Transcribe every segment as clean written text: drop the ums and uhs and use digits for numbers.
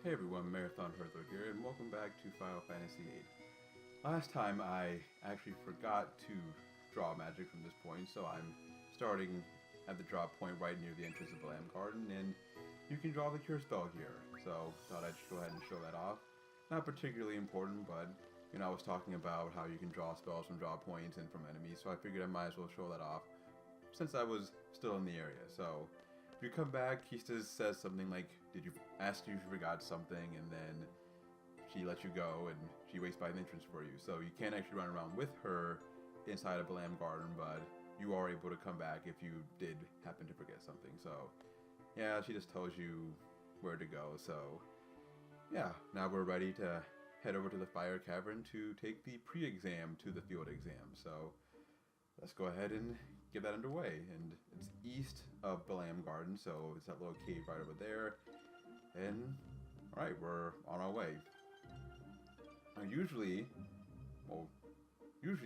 Hey everyone, Marathon Hurtler here, and welcome back to Final Fantasy VIII. Last time I actually forgot to draw magic from this point, so I'm starting at the drop point right near the entrance of the Lamb Garden, and you can draw the Cure spell here. So thought I'd just go ahead and show that off. Not particularly important, but I was talking about how you can draw spells from draw points and from enemies, so I figured I might as well show that off since I was still in the area. So if you come back, he says something like, "Did you ask you if you forgot something?" And then she lets you go, and she waits by the entrance for you. So you can't actually run around with her inside of Lamb Garden, but you are able to come back if you did happen to forget something. So yeah, she just tells you where to go. So yeah, now we're ready to head over to the Fire Cavern to take the pre-exam to the field exam. So let's go ahead and get that underway. And it's east of the Lamb Garden, so it's that little cave right over there. And alright, we're on our way. Now usually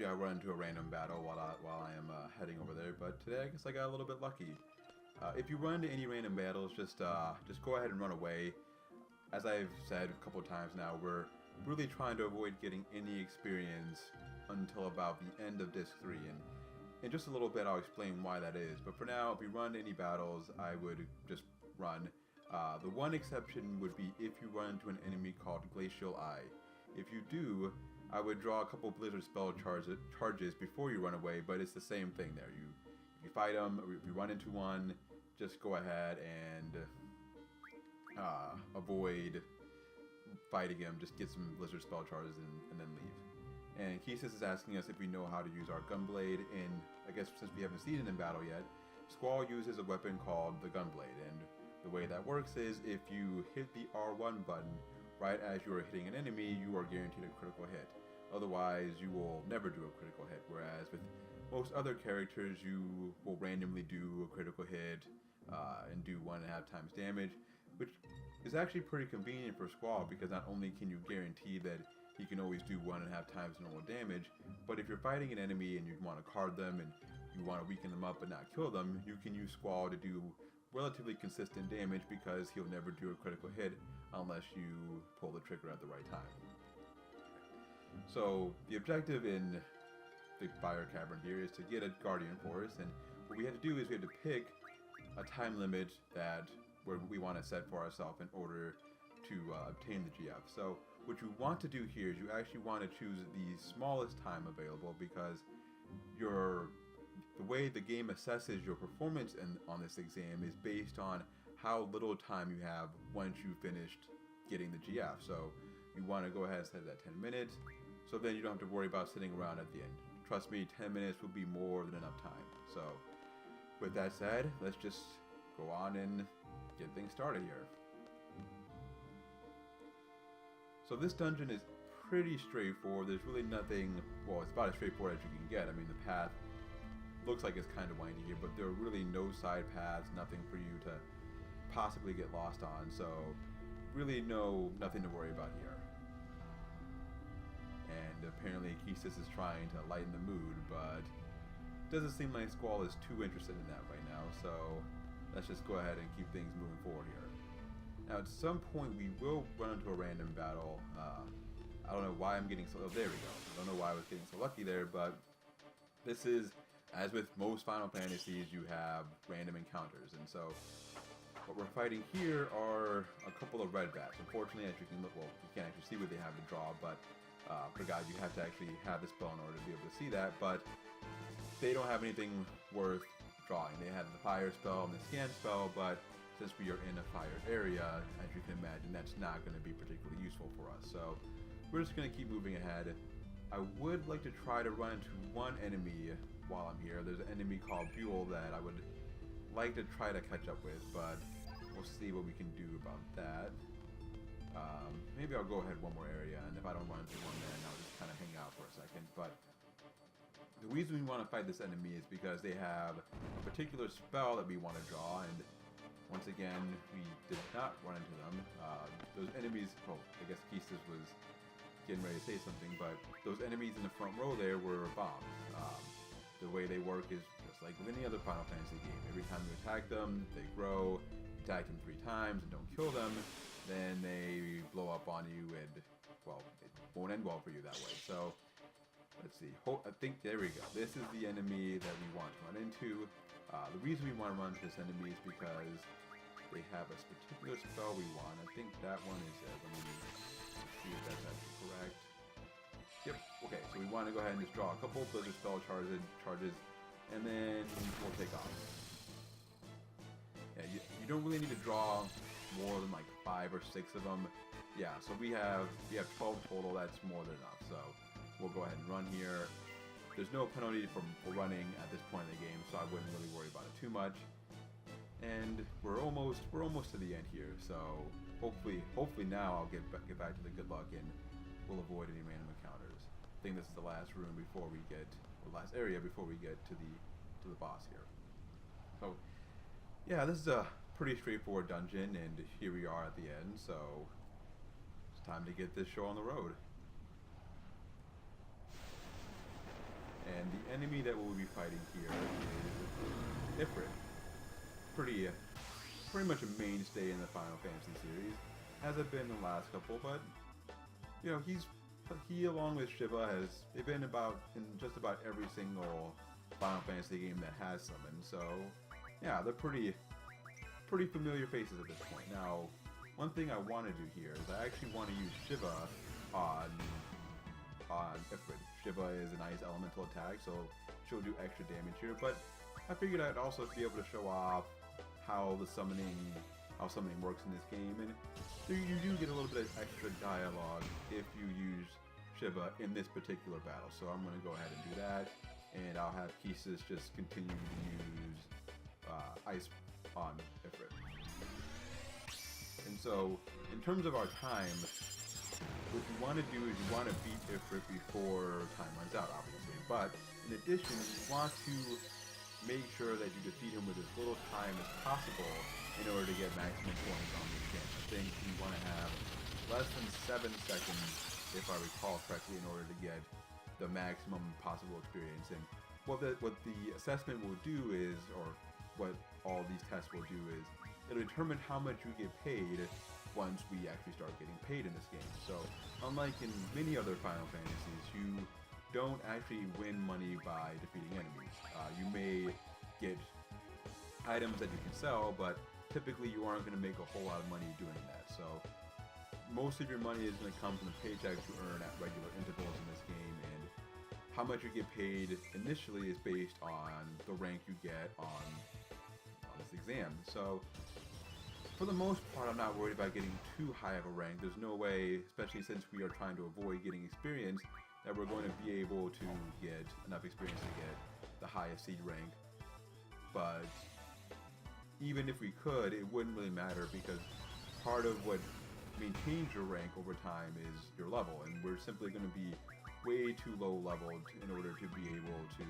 I run into a random battle while I am heading over there, but today I guess I got a little bit lucky. If you run into any random battles, just go ahead and run away. As I've said a couple times now, we're really trying to avoid getting any experience until about the end of Disc 3, and in just a little bit I'll explain why that is. But for now, if you run into any battles, I would just run. The one exception would be if you run into an enemy called Glacial Eye. If you do, I would draw a couple Blizzard spell charges before you run away, but it's the same thing there. If you fight them, or if you run into one, just go ahead and avoid fighting him. Just get some Blizzard spell charges and then leave. And Kesis is asking us if we know how to use our Gunblade, and I guess since we haven't seen it in battle yet, Squall uses a weapon called the Gunblade, and the way that works is if you hit the R1 button right as you are hitting an enemy, you are guaranteed a critical hit. Otherwise, you will never do a critical hit, whereas with most other characters, you will randomly do a critical hit and do 1.5 times damage, which is actually pretty convenient for Squall, because not only can you guarantee that he can always do 1.5 times normal damage, but if you're fighting an enemy and you want to card them and you want to weaken them up but not kill them, you can use Squall to do relatively consistent damage, because he'll never do a critical hit unless you pull the trigger at the right time. So the objective in the Fire Cavern here is to get a Guardian Force, and what we have to do is we have to pick a time limit that we want to set for ourselves in order to obtain the GF. So what you want to do here is you actually want to choose the smallest time available, because the way the game assesses your performance on this exam is based on how little time you have once you've finished getting the GF. So you want to go ahead and set it at 10 minutes, so then you don't have to worry about sitting around at the end. Trust me, 10 minutes will be more than enough time. So with that said, let's just go on and get things started here. So this dungeon is pretty straightforward. There's really nothing, well, it's about as straightforward as you can get. I mean, the path looks like it's kind of windy here, but there are really no side paths, nothing for you to possibly get lost on, so really nothing to worry about here. And apparently Kesis is trying to lighten the mood, but it doesn't seem like Squall is too interested in that right now, so let's just go ahead and keep things moving forward here. Now at some point we will run into a random battle. I don't know why I'm getting so... Oh, there we go. I don't know why I was getting so lucky there, but this is, as with most Final Fantasies, you have random encounters, and so what we're fighting here are a couple of red bats. Unfortunately, as you can look, well, you can't actually see what they have to draw, but forgot you have to actually have the spell in order to be able to see that, but they don't have anything worth drawing. They have the fire spell and the scan spell, but since we are in a fired area, as you can imagine, that's not going to be particularly useful for us. So we're just going to keep moving ahead. I would like to try to run into one enemy while I'm here. There's an enemy called Buell that I would like to try to catch up with, but we'll see what we can do about that. Maybe I'll go ahead one more area, and if I don't run into one, then I'll just kind of hang out for a second. But the reason we want to fight this enemy is because they have a particular spell that we want to draw, and once again, we did not run into them. Those enemies, well, I guess Kesis was getting ready to say something, but those enemies in the front row there were bombs. The way they work is just like with any other Final Fantasy game. Every time you attack them, they grow. You attack them 3 times and don't kill them, then they blow up on you, and, well, it won't end well for you that way. So, let's see. I think, there we go. This is the enemy that we want to run into. The reason we want to run into this enemy is because they have a particular spell we want. I think that one is it. Let me see if that's actually correct. Yep. Okay, so we want to go ahead and just draw a couple Blizzard spell charges, and then we'll take off. Yeah, you don't really need to draw more than like 5 or 6 of them. Yeah, so we have 12 total. That's more than enough. So we'll go ahead and run here. There's no penalty for running at this point in the game, so I wouldn't really worry about it too much. And we're almost to the end here. So hopefully now I'll get back to the good luck and we'll avoid any random encounters. I think this is the last room before we get, or last area before we get to the boss here. So yeah, this is a pretty straightforward dungeon, and here we are at the end. So it's time to get this show on the road. And the enemy that we'll be fighting here is Ifrit. Pretty much a mainstay in the Final Fantasy series. Hasn't been the last couple, but you know, he along with Shiva they've been in just about every single Final Fantasy game that has summoned. So yeah, they're pretty familiar faces at this point. Now, one thing I want to do here is I actually want to use Shiva on Ifrit. Shiva is a nice elemental attack, so she'll do extra damage here. But I figured I'd also be able to show off how summoning works in this game, and you do get a little bit of extra dialogue if you use Shiva in this particular battle. So I'm going to go ahead and do that, and I'll have Quezacotl just continue to use Ice on Ifrit. And so, in terms of our time, what you want to do is you want to beat Ifrit before time runs out, obviously. But in addition, you want to make sure that you defeat him with as little time as possible in order to get maximum points on this game. I think you want to have less than 7 seconds, if I recall correctly, in order to get the maximum possible experience. And what the assessment will do is, or what all these tests will do is, it'll determine how much you get paid once we actually start getting paid in this game. So, unlike in many other Final Fantasies, you don't actually win money by defeating enemies. You may get items that you can sell, but typically you aren't going to make a whole lot of money doing that. So most of your money is going to come from the paychecks you earn at regular intervals in this game, and how much you get paid initially is based on the rank you get on this exam. So for the most part, I'm not worried about getting too high of a rank. There's no way, especially since we are trying to avoid getting experience, that we're going to be able to get enough experience to get the highest seed rank. But even if we could, it wouldn't really matter, because part of what maintains your rank over time is your level, and we're simply going to be way too low leveled in order to be able to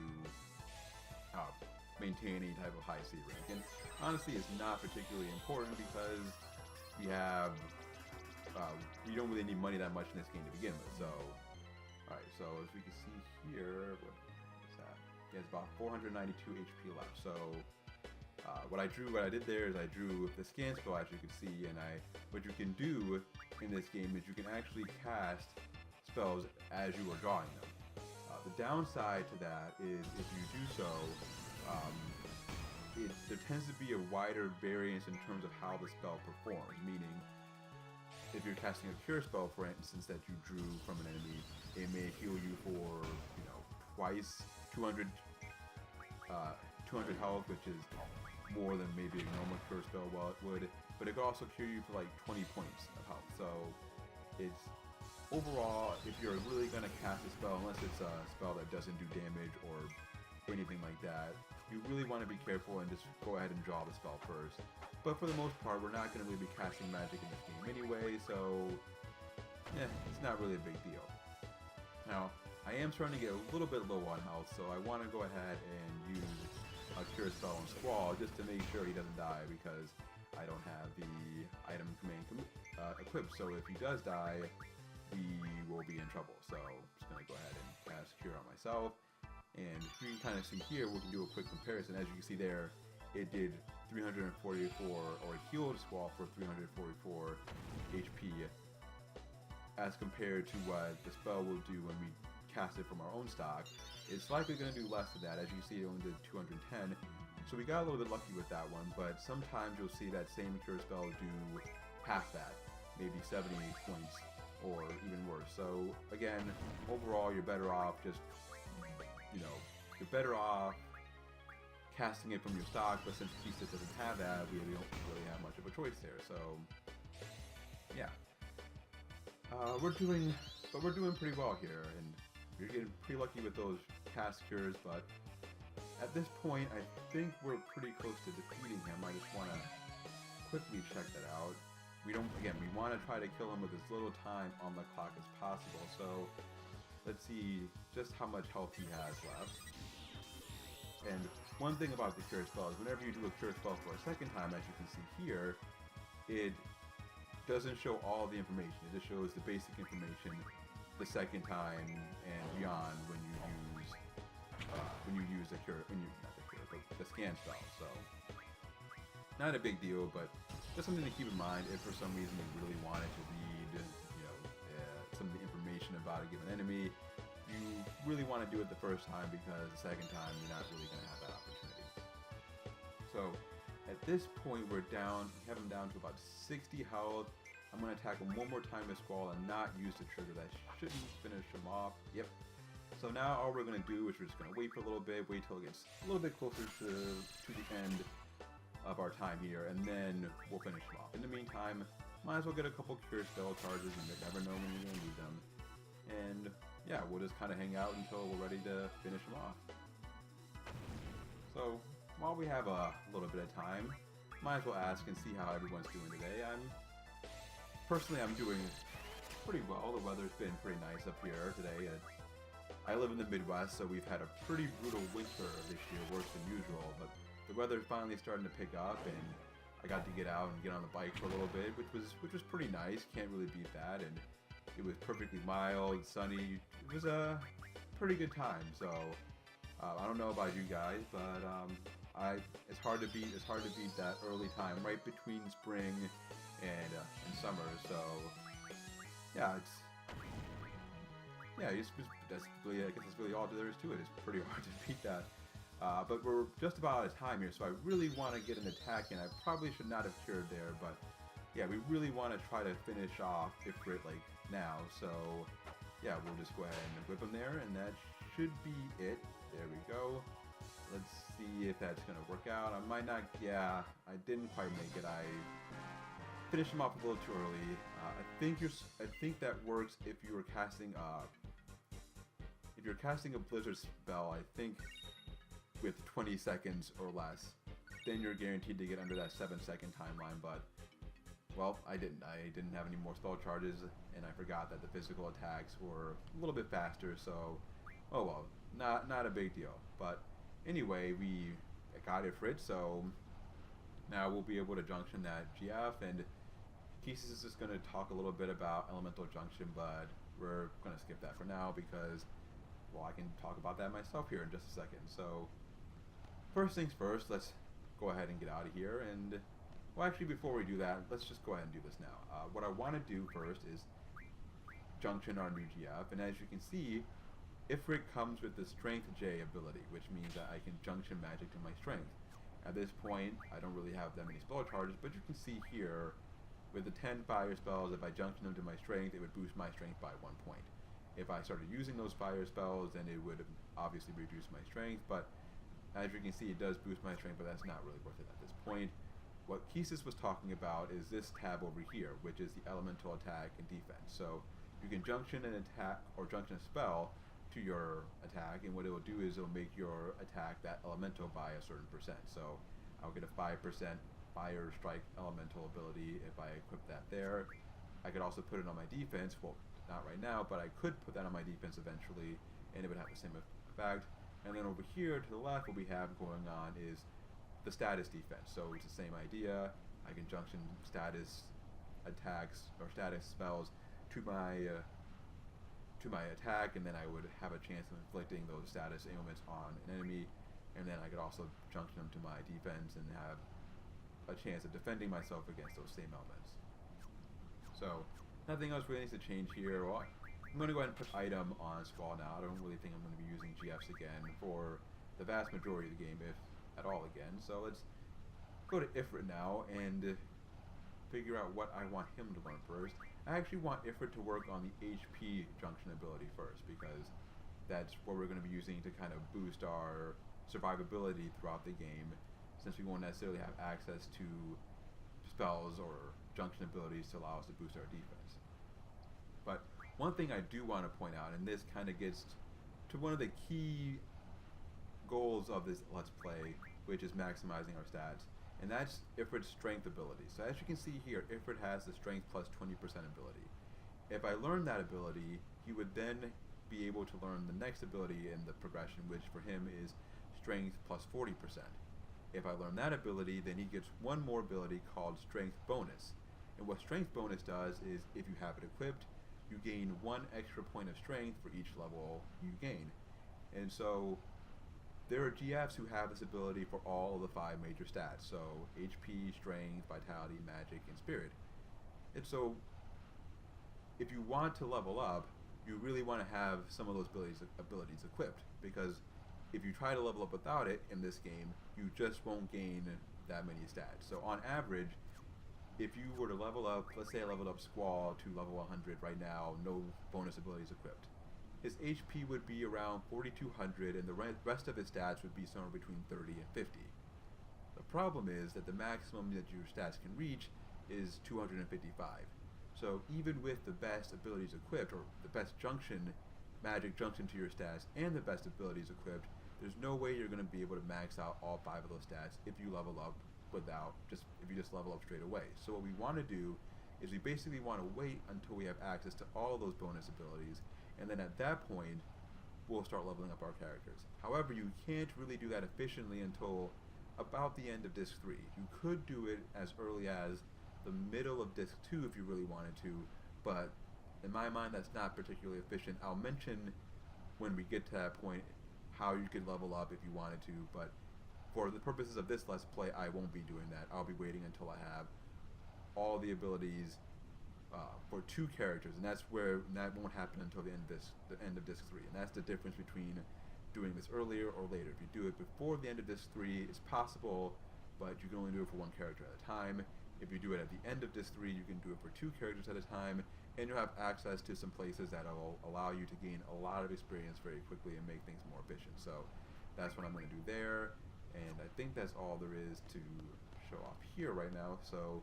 maintain any type of high seed rank. And honestly, it's not particularly important, because we don't really need money that much in this game to begin with. So alright, so as we can see here, what is that? Yeah, it's about 492 HP left. So what I did there is I drew the scan spell, as you can see, and what you can do in this game is you can actually cast spells as you are drawing them. The downside to that is if you do so, there tends to be a wider variance in terms of how the spell performs, meaning if you're casting a cure spell, for instance, that you drew from an enemy, it may heal you for, twice 200 health, which is more than maybe a normal cure spell would, but it could also cure you for like 20 points of health. So it's overall, if you're really going to cast a spell, unless it's a spell that doesn't do damage or anything like that, you really want to be careful and just go ahead and draw the spell first. But for the most part, we're not going to really be casting magic in this game anyway, so it's not really a big deal. Now, I am starting to get a little bit low on health, so I want to go ahead and use a cure spell on Squall just to make sure he doesn't die, because I don't have the item command equipped. So if he does die, we will be in trouble. So I'm just going to go ahead and cast Cure on myself. And you can kind of see here, we can do a quick comparison. As you can see there, it did 344, or a healed squall for 344 HP, as compared to what the spell will do when we cast it from our own stock. It's likely going to do less than that. As you see, it only did 210. So we got a little bit lucky with that one, but sometimes you'll see that same cure spell do half that, maybe 70 points, or even worse. So again, overall, you're better off just, you're better off casting it from your stock, but since Quezacotl doesn't have that, we don't really have much of a choice there. So yeah, we're doing pretty well here, and you're getting pretty lucky with those cast cures. But at this point, I think we're pretty close to defeating him. I just want to quickly check that out. We want to try to kill him with as little time on the clock as possible. So let's see just how much health he has left. And one thing about the cure spell is whenever you do a cure spell for a second time, as you can see here, it doesn't show all the information. It just shows the basic information the second time and beyond when you use the cure, but the scan spell. So not a big deal, but just something to keep in mind if for some reason you really wanted to read, some of the information about a given enemy. You really want to do it the first time, because the second time you're not really going to have that opportunity. So at this point we have him down to about 60 health. I'm going to attack him one more time with Squall and not use the trigger. That shouldn't finish him off. Yep. So now all we're going to do is we're just going to wait for a little bit, wait till it gets a little bit closer to the end of our time here, and then we'll finish him off. In the meantime, might as well get a couple cure spell charges, and you never know when you're going to need them. And yeah, we'll just kind of hang out until we're ready to finish him off. So while we have a little bit of time, might as well ask and see how everyone's doing today. Personally, I'm doing pretty well. The weather's been pretty nice up here today. I live in the Midwest, so we've had a pretty brutal winter this year, worse than usual, but the weather's finally starting to pick up, and I got to get out and get on the bike for a little bit, which was pretty nice. Can't really beat that. And it was perfectly mild, sunny. It was a pretty good time. So I don't know about you guys, but it's hard to beat that early time right between spring and summer. So yeah, that's really, I guess that's really all there is to it. It's pretty hard to beat that. But we're just about out of time here, so I really want to get an attack in. I probably should not have cured there, but yeah, we really want to try to finish off Ifrit like now. So yeah, we'll just go ahead and whip him there, and that should be it. There we go. Let's see if that's gonna work out. I might not. Yeah, I didn't quite make it. I finished him off a little too early. I think that works if you were casting a blizzard spell. I think with 20 seconds or less, then you're guaranteed to get under that 7-second timeline. But well, I didn't have any more spell charges, and I forgot that the physical attacks were a little bit faster. So oh well, not a big deal. But anyway, we got Ifrit, so now we'll be able to junction that GF, and Quezacotl is just going to talk a little bit about Elemental Junction, but we're going to skip that for now because, well, I can talk about that myself here in just a second. So first things first, let's go ahead and get out of here. And well, actually, before we do that, let's just go ahead and do this now. What I want to do first is junction our new GF, and as you can see, Ifrit comes with the Str-J ability, which means that I can junction magic to my strength. At this point, I don't really have that many spell charges, but you can see here, with the 10 fire spells, if I junction them to my strength, it would boost my strength by 1 point. If I started using those fire spells, then it would obviously reduce my strength, but as you can see, it does boost my strength, but that's not really worth it at this point. What Quezacotl was talking about is this tab over here, which is the elemental attack and defense. So you can junction an attack or junction a spell to your attack, and what it will do is it will make your attack that elemental by a certain percent. So I'll get a 5% fire strike elemental ability if I equip that there. I could also put it on my defense. Well, not right now, but I could put that on my defense eventually, and it would have the same effect. And then over here to the left, what we have going on is the status defense. So it's the same idea. I can junction status attacks or status spells to my attack, and then I would have a chance of inflicting those status ailments on an enemy. And then I could also junction them to my defense and have a chance of defending myself against those same elements. So, nothing else really needs to change here. Well, I'm going to go ahead and put item on Squall now. I don't really think I'm going to be using GFs again for the vast majority of the game, if at all again. So let's go to Ifrit now and figure out what I want him to learn first. I actually want Ifrit to work on the HP junction ability first, because that's what we're going to be using to kind of boost our survivability throughout the game, since we won't necessarily have access to spells or junction abilities to allow us to boost our defense. But one thing I do want to point out, and this kind of gets to one of the key goals of this Let's Play, which is maximizing our stats, and that's Ifrit's strength ability. So as you can see here, Ifrit has the strength plus 20% ability. If I learn that ability, he would then be able to learn the next ability in the progression, which for him is strength plus 40%. If I learn that ability, then he gets one more ability called strength bonus. And what strength bonus does is, if you have it equipped, you gain 1 extra point of strength for each level you gain. And so there are GFs who have this ability for all of the 5 major stats, so HP, strength, vitality, magic, and spirit. And so if you want to level up, you really want to have some of those abilities equipped, because if you try to level up without it in this game, you just won't gain that many stats. So on average, if you were to level up, let's say I leveled up Squall to level 100 right now, no bonus abilities equipped, his HP would be around 4,200, and the rest of his stats would be somewhere between 30 and 50. The problem is that the maximum that your stats can reach is 255. So even with the best abilities equipped, or the best magic junction to your stats, and the best abilities equipped, there's no way you're going to be able to max out all 5 of those stats if you level up if you just level up straight away. So what we want to do is we basically want to wait until we have access to all of those bonus abilities, and then at that point we'll start leveling up our characters. However, you can't really do that efficiently until about the end of Disc 3. You could do it as early as the middle of Disc 2 if you really wanted to, but in my mind that's not particularly efficient. I'll mention when we get to that point how you could level up if you wanted to, but for the purposes of this Let's Play, I won't be doing that. I'll be waiting until I have all the abilities for 2 characters, and that won't happen until the end of Disc 3, and that's the difference between doing this earlier or later. If you do it before the end of Disc 3, it's possible, but you can only do it for 1 character at a time. If you do it at the end of Disc 3, you can do it for 2 characters at a time, and you'll have access to some places that will allow you to gain a lot of experience very quickly and make things more efficient. So that's what I'm going to do there, and I think that's all there is to show off here right now. So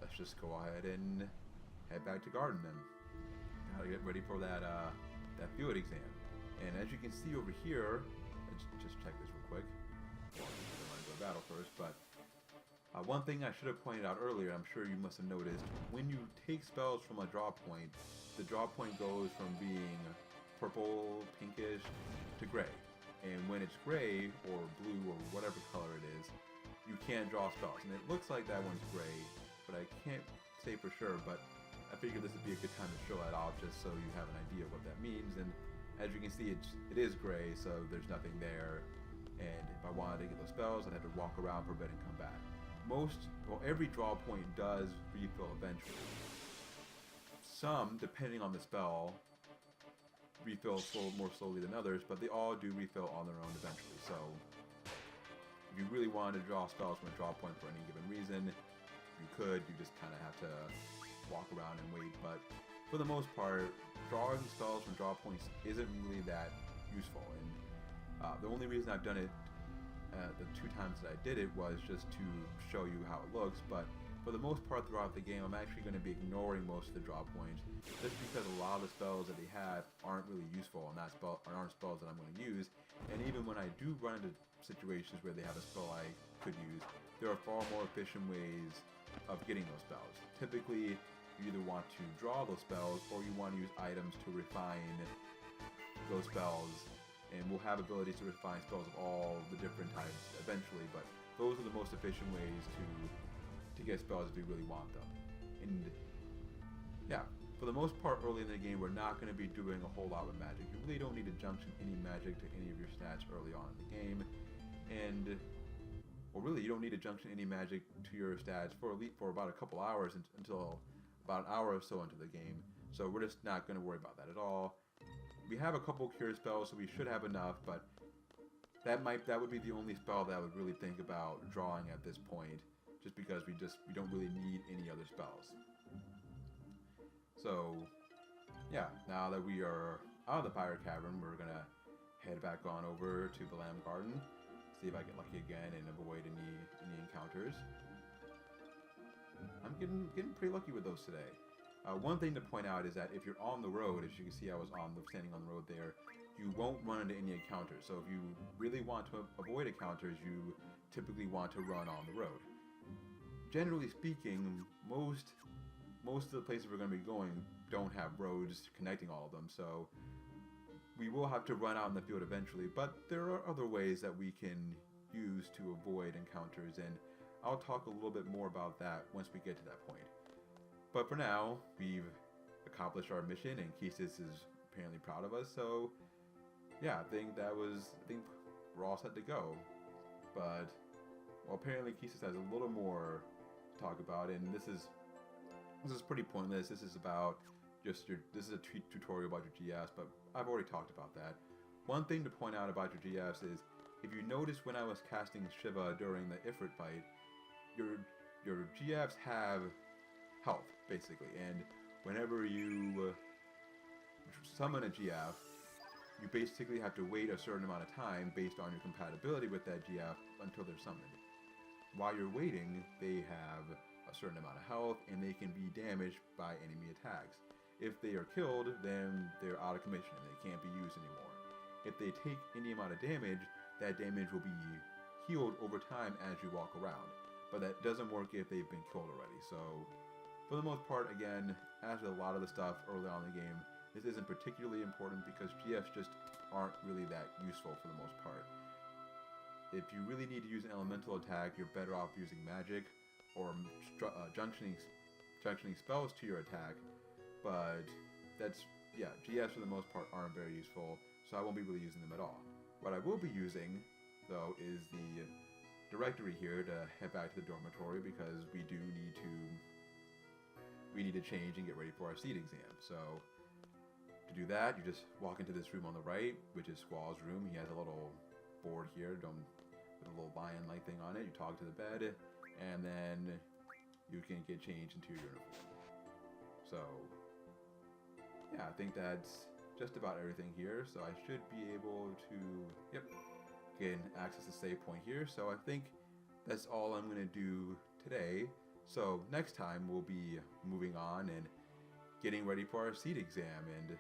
let's just go ahead and head back to Garden then. Gotta get ready for that field exam. And as you can see over here, let's just check this real quick. Well, I want to go battle first, but one thing I should have pointed out earlier, I'm sure you must have noticed, when you take spells from a draw point, the draw point goes from being purple, pinkish, to gray. And when it's gray, or blue, or whatever color it is, you can't draw spells. And it looks like that one's gray, but I can't say for sure, but I figured this would be a good time to show that off just so you have an idea of what that means. And as you can see, it is gray, so there's nothing there. And if I wanted to get those spells, I'd have to walk around for a bit and come back. Every draw point does refill eventually. Some, depending on the spell, refill more slowly than others, but they all do refill on their own eventually. So if you really wanted to draw spells from a draw point for any given reason, you could. You just kind of have to walk around and wait, but for the most part, drawing spells from draw points isn't really that useful. And the only reason I've done it the 2 times that I did it was just to show you how it looks, but for the most part throughout the game, I'm actually going to be ignoring most of the draw points, just because a lot of the spells that they have aren't really useful, and aren't spells that I'm going to use. And even when I do run into situations where they have a spell I could use, there are far more efficient ways of getting those spells. Typically, you either want to draw those spells, or you want to use items to refine those spells. And we'll have abilities to refine spells of all the different types eventually, but those are the most efficient ways to get spells if we really want them. And yeah, for the most part early in the game, we're not going to be doing a whole lot with magic. You really don't need to junction any magic to any of your stats early on in the game. And well, really, you don't need to junction any magic to your stats for about a couple hours until about an hour or so into the game. So we're just not going to worry about that at all. We have a couple cure spells, so we should have enough, but that would be the only spell that I would really think about drawing at this point, just because we don't really need any other spells. So yeah, now that we are out of the Fire Cavern, we're gonna head back on over to the Lamb Garden, see if I get lucky again and avoid any encounters. I'm getting pretty lucky with those today. One thing to point out is that if you're on the road, as you can see I was standing on the road there, you won't run into any encounters. So if you really want to avoid encounters, you typically want to run on the road. Generally speaking, most of the places we're going to be going don't have roads connecting all of them, so we will have to run out in the field eventually, but there are other ways that we can use to avoid encounters, and I'll talk a little bit more about that once we get to that point. But for now, we've accomplished our mission, and Quezacotl is apparently proud of us, so yeah, I think we're all set to go. But, well, apparently Quezacotl has a little more to talk about, and this is pretty pointless. This is about this is a tutorial about your GFs, but I've already talked about that. One thing to point out about your GFs is, if you notice when I was casting Shiva during the Ifrit fight, your GFs have health, basically, and whenever you summon a GF, you basically have to wait a certain amount of time based on your compatibility with that GF until they're summoned. While you're waiting, they have a certain amount of health, and they can be damaged by enemy attacks. If they are killed, then they're out of commission and they can't be used anymore. If they take any amount of damage, that damage will be healed over time as you walk around. But that doesn't work if they've been killed already. So, for the most part, again, as with a lot of the stuff early on in the game, this isn't particularly important because GFs just aren't really that useful for the most part. If you really need to use an elemental attack, you're better off using magic or junctioning spells to your attack. But GFs for the most part aren't very useful, so I won't be really using them at all. What I will be using, though, is the directory here to head back to the dormitory, because we need to change and get ready for our seed exam. So to do that, you just walk into this room on the right, which is Squall's room. He has a little board here with a little lion-like thing on it. You talk to the bed, and then you can get changed into your uniform. So yeah, I think that's just about everything here. So I should be able to, again, access the save point here. So I think that's all I'm going to do today. So next time we'll be moving on and getting ready for our seed exam and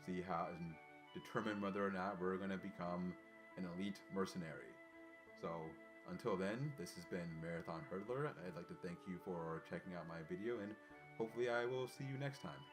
see how and determine whether or not we're going to become an elite mercenary. So until then, this has been Marathon Hurdler. I'd like to thank you for checking out my video, and hopefully I will see you next time.